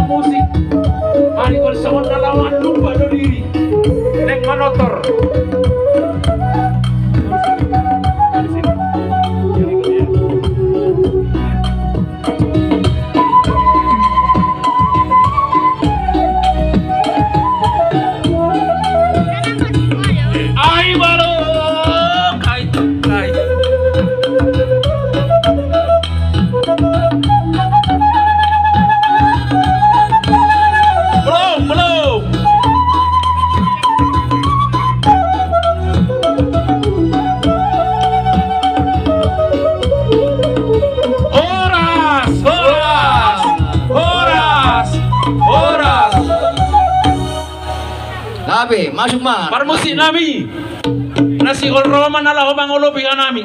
Musik, mari bersama lawan lupa diri, neng manotor. Ay baru, kait. Belum. Horas. Labi, masuk mah. Permusik nami. Nasi ol Roma nala obang olopi nami.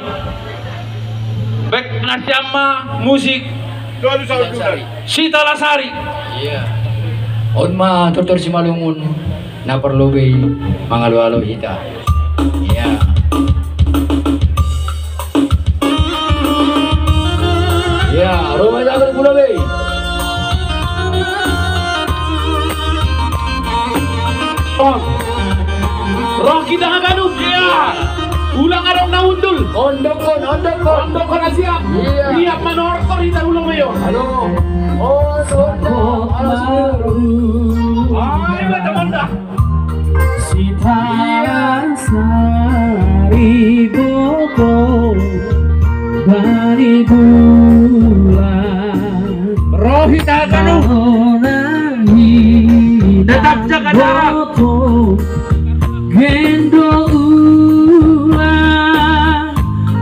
Bek nasi amma musik. Sita Lasari. Iya. On mah tutur si malungun na perlu be mangalu-alu kita. Iya. Iya, rumah jaga pula be. Roh kita ngaganuk ya. Ulang arong na undul. Ondokon siap. Iya. Lihat manortor kita ulang mayo. Halo. Oh, soda. Ay, teman dah. Sita Lasari Boto Bari bulan Rohita kanu. Tetap jaga jarak. Gendo ulang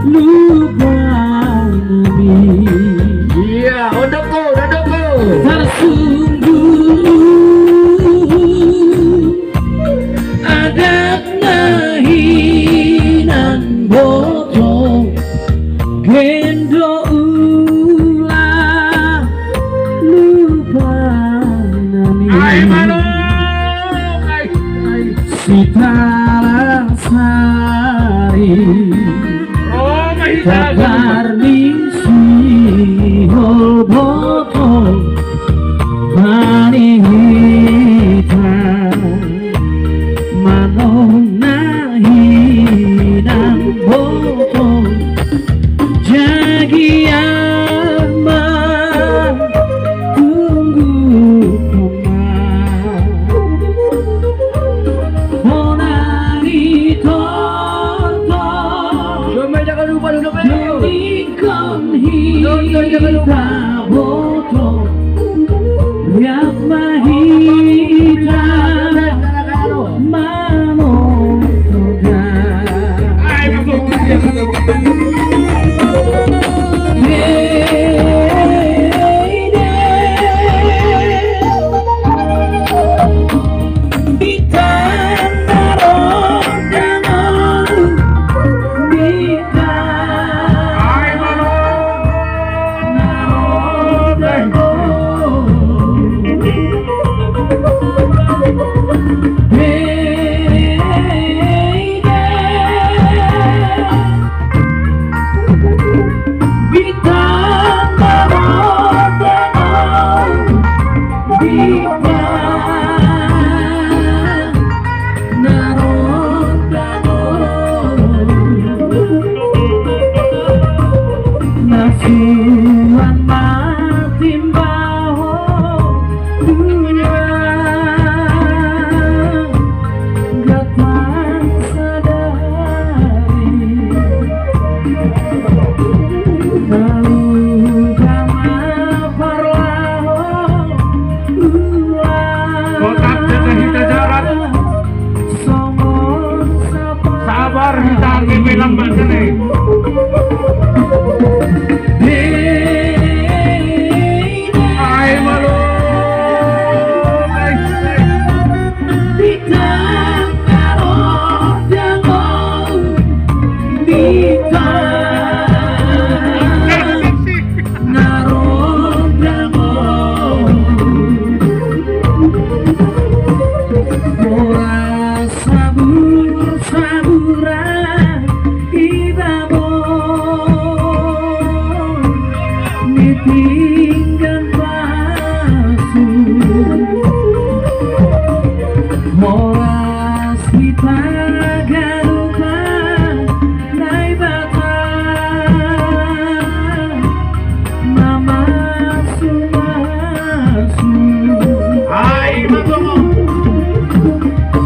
lupa nami. Iya, ondoko. Tersungguh adat nahinan boto gendo ulang lupa nami. Ay, mano. Sita Lasari Oh, mahita. Jagarni sihol boto Bani hitam Manong nahinan boto Jagi aman tunggu kemana Monari toto Lumay jangan lupa Jadikan hita boto Riak mahita Manong Ay, betul. Ay, mano. Nasuhan matimbaho Gatang sadari Lalu kama parlaho Kotak jaga hita jarak. Somon Sabar hita ke lambat sini. Ay, malo. Kita garuka nai bata mama sumasu. Ay, matomo.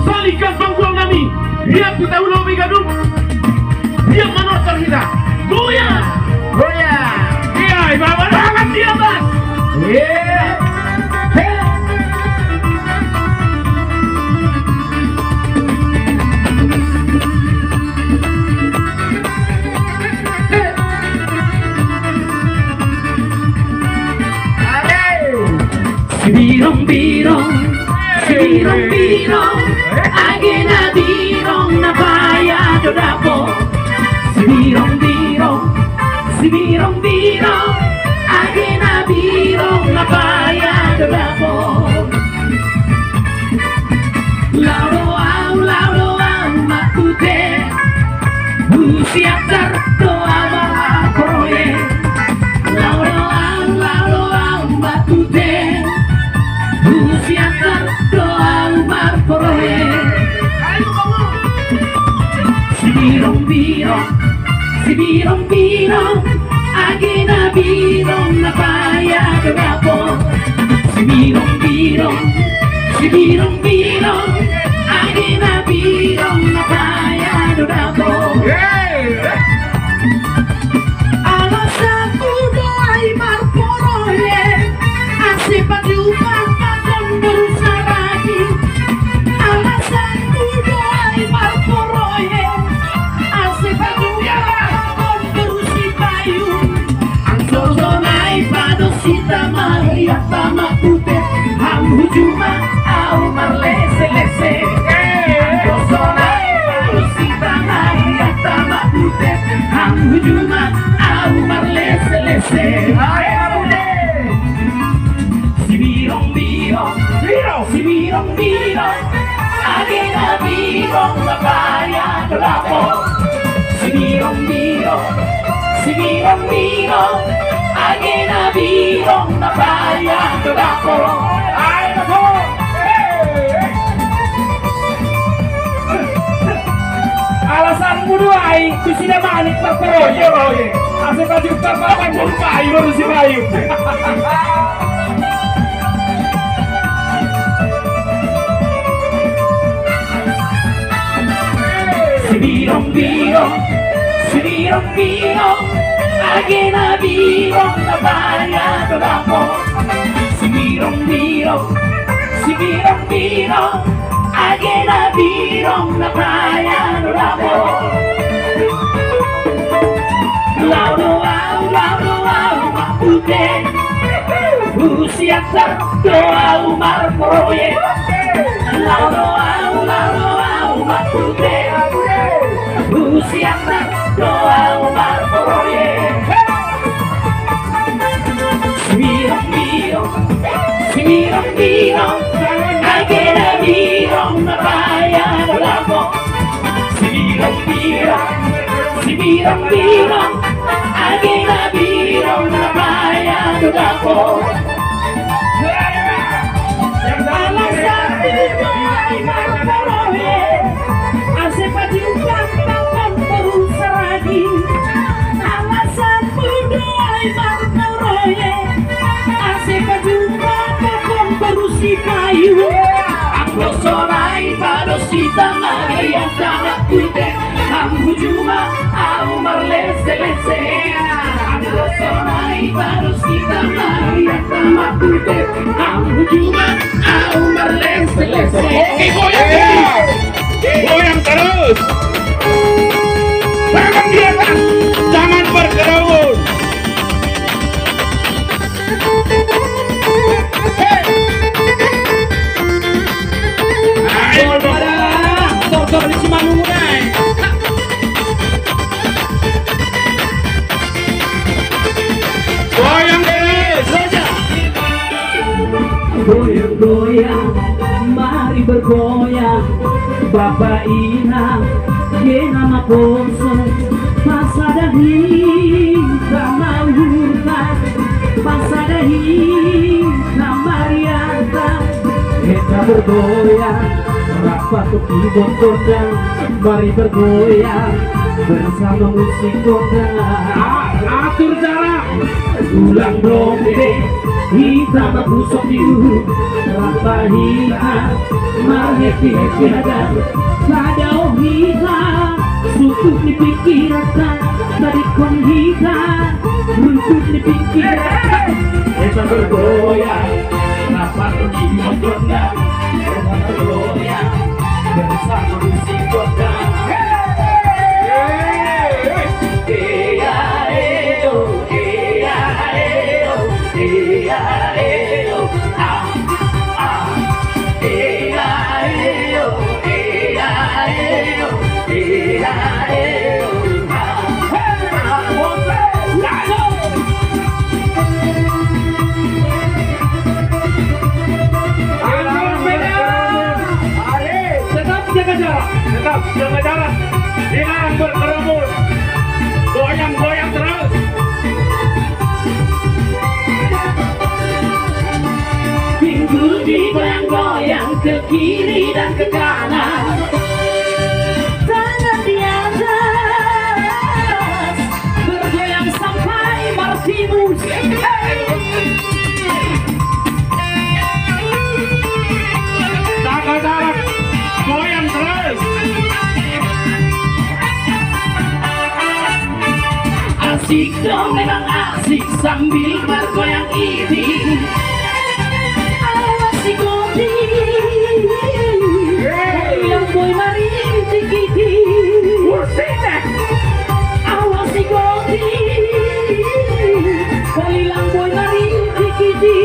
Salikas bangkuang kami. Lihat kita ulo megadum. Dia manortor kita. Goya. Goya. Iya, bawa banget di atas. Yeah. Hey. Birong-birong, birong-birong, agi na birong na bayado dapo. Birong-birong, birong-birong, agi na birong na bayado dapo. Laudo au matute, busiatar doa mga proyek. Laudo au matute. Siapkan doa umar porohe. Si birong-birong, agena birong na paya kagapo. Si birong-birong, agena birong na paya kagapo. Alasan udo ay marporohe, asip at upang berusaha lagi. Alasan udo ay marporohe, asip at upang berusi payung. Ang sosonay padosita Maria tama pute, ang hujuma au marlese-lese. Ang sosonay padosita Maria tama pute, ang hujuma au marlese-lese. Si birong-birong, agena birong na paya kagapo. Si birong-birong, agena birong na paya kagapo. Ay, nako! Alasan mo doon ay gusto na manik na proye. Kasi pati yung tapapan mo payo rin si Mayo. Si birong-birong, agena birong na paya kagapo. Si birong-birong, agena birong na paya kagapo. Laudo au mapute, busiatar doa umar proyek. Laudo au mapute, busiatar doa umar proyek. Si birong-birong, agena birong na paya kagapo. Si birong-birong, agena birong na paya kagapo. Alasan udo ay marporohe, asip at upang berusaha lagi. Alasan udo ay marporohe, asip at upang berusi kayu. Ang personay padosita Maria tama pute, ang hujuma au marlese-lese. Ang personay padosita Maria tama pute, ang hujuma au marlese-lese. Oke, goyang! Goyang terus! Tangan di atas! Jangan bergerak! Goyang terus! Goyang-goyang, mari bergoyang, Bapak Ina, Gena Maposo, Pasadahi, Kamahurta, Pasadahi, Kamarianta, kita bergoyang, Rapat keyboard kondang, mari bergoyang bersama musik kondang. Atur jarak, ulang dombe, kita berpusok diu. Rapa hita, mari happy ada. Sadau hita, sukuk di pikiran, tadi kon hita, runtuh di pikiran. Kita bergoyang, rapat keyboard kondang, bergoyang bersama musik kondang. Tetap jaga jarak, dilarang berkerumun, goyang-goyang terus. Pinggul digoyang-goyang ke kiri dan ke kanan, tangan di atas, bergoyang sampai Martinus. Jaga jarak, goyang terus. Asik dong, memang asik sambil bergoyang ini. Awas si Godi, yang boy mari dikiti. Awas si Godi, kalilang boy mari dikiti.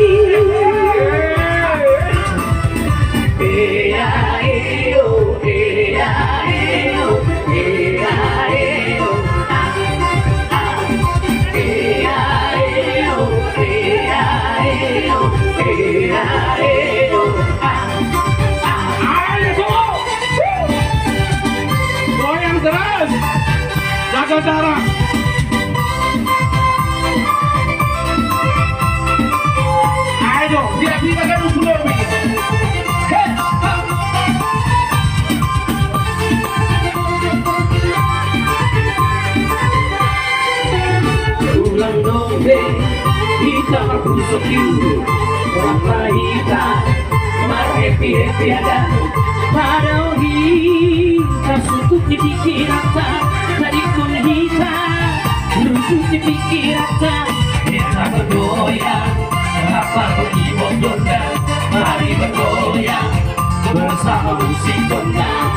Goyang terus, jaga jarak. Ayo, dia bisa kan usulur begitu. Ulang dombe, kita berpusok itu. Rapa hita, mari happy ada. Padahal hita suntuk di pikiran tak, tadi kon hita runtuh di pikiran tak. Kita bergoyang, rapa keyboard kondang, mari bergoyang bersama musik kondang.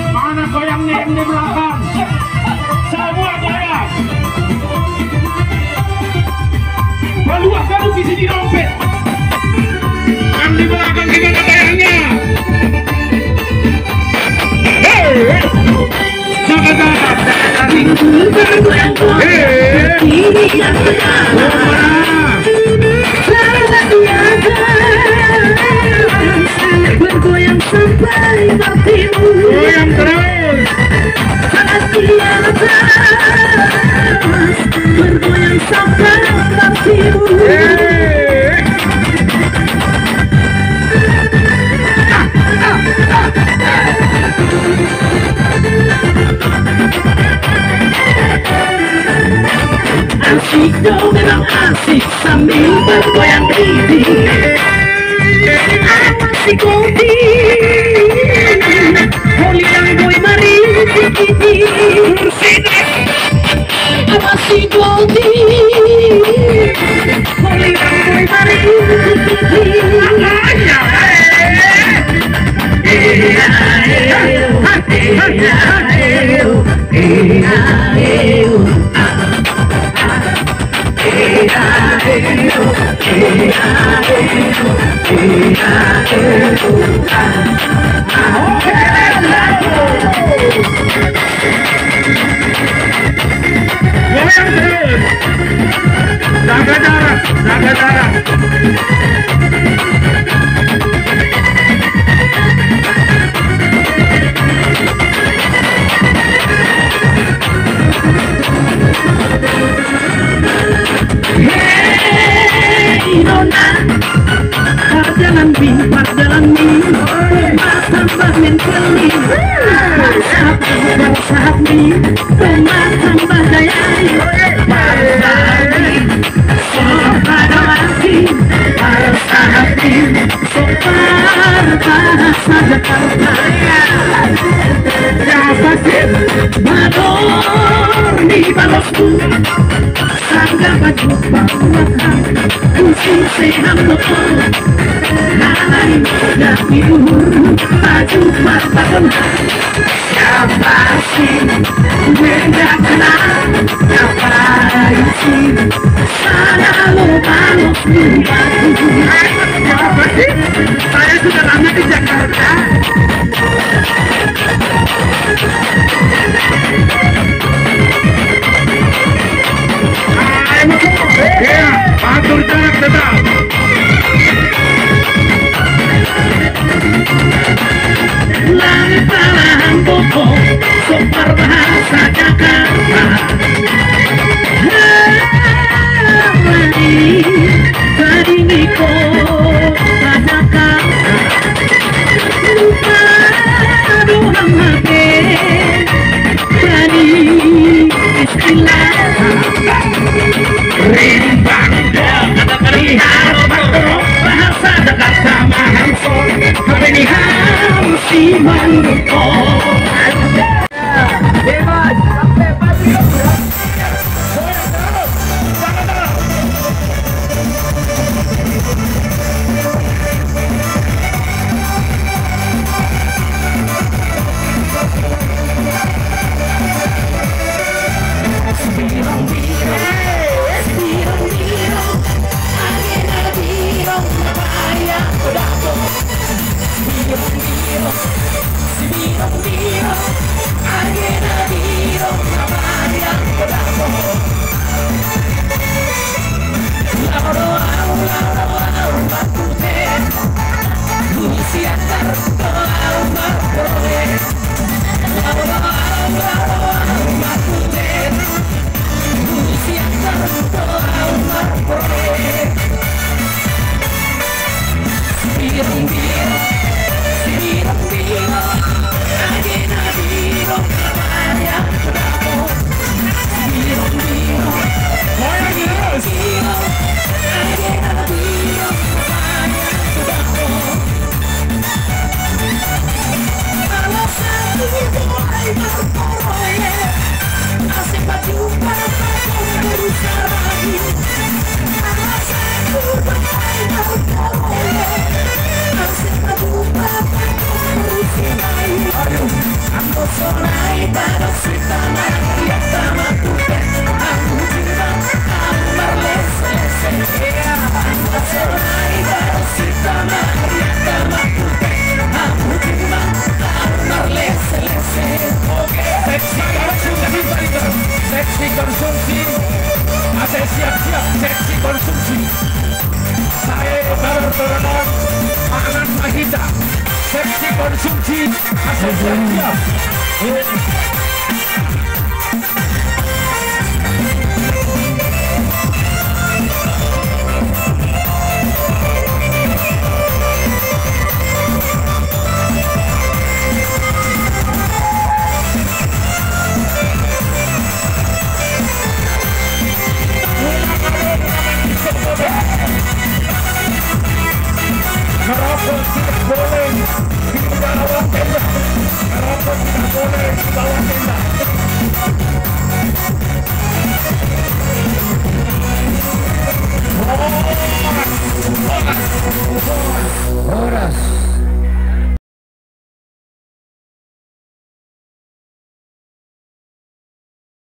Mana goyangnya yang di belakang? Semua goyang. Peluang baru di sini dompet. Yang di belakang gimana goyangnya? Bergoyang sampai Martinus. Goyang terus. Sangat di atas, bergoyang sampai Martinus. Asik dong, memang asik sambil bergoyang ini. Awas si Godi, kalilang boy mari dikiti. Awas si Godi, kalilang boy mari dikiti. Jaga jarak, jaga jarak. Hey, nona, perjalanan tambah menteri, sahabat rumah tambah daya, pada lagi, sahabat bahasa Jakarta, Bador di balosku, sangga baju bangunan, pusing sehat betul. Hai muda timur, baju mata benar. Siapa sih beda kenal? Siapa isi? Sana lo balos di batu. Siapa sih? Saya sudah lama di Jakarta. Ya, atur jarak tetap. Langit palahan koko, sopar bahasa Jakarta. Hari tadi niko Jakarta. Lupa doang hati, tadi istilah. Rimbang kata kalian bahasa Jakarta mahal sol. Kami harus dimandung. Bebas, sampai pagi. Seksi konsumsi, ada siap-siap seksi konsumsi. Saya berperan Anan Mahita, seksi konsumsi, ada siap-siap.